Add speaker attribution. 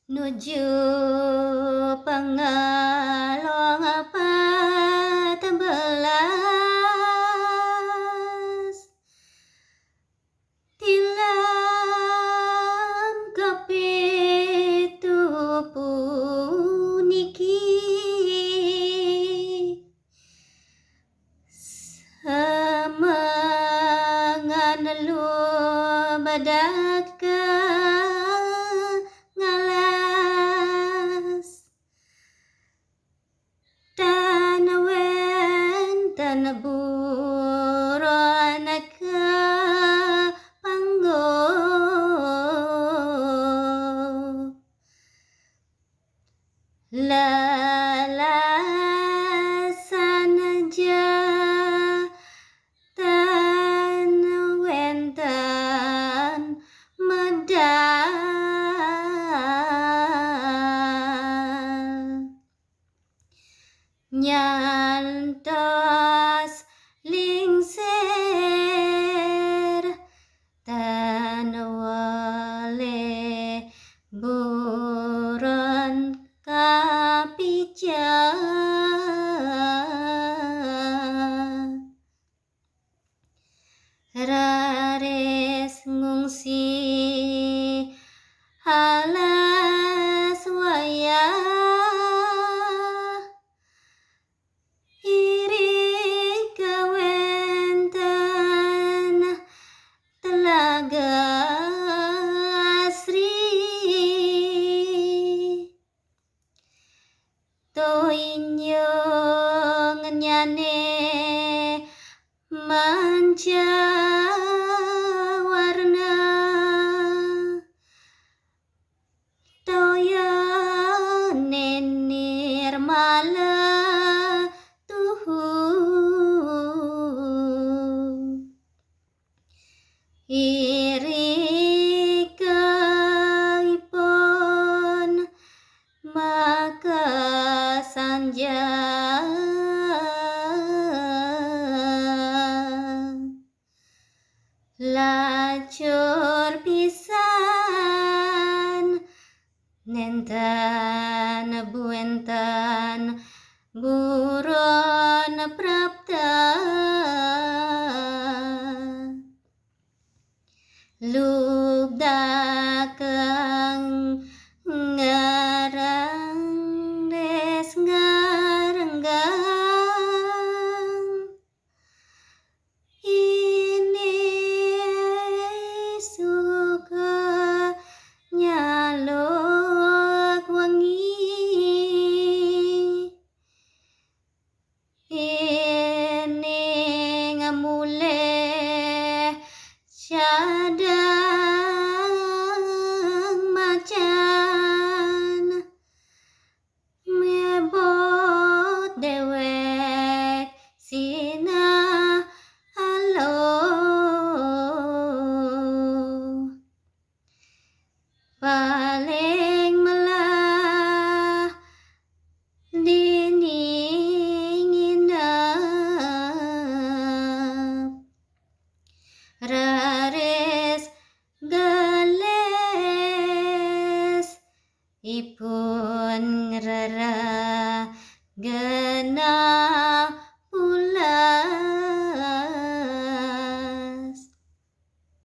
Speaker 1: Nuju Pangalong Patambelas Tilam kapitu puniki Samangan badaka ngalas Tanawen tanaburonaka panggo Lalasanaja tanawentan medal Nyantos lingser tanawale buron kapija Rares ngungsi halas waya Iri kawentan telaga asri Toinyo ngenyane manca warna Toya nenir mala tuhu Iri kaipon maka sanja Lacur pisan Nentan buentan buron prapta Lugdakang ngarang des ngarenggang Ini suka nyaluk wangi Ini ngamule cadang macan Mebot dewek sina halo Paling melah dininginap Rares gales ipu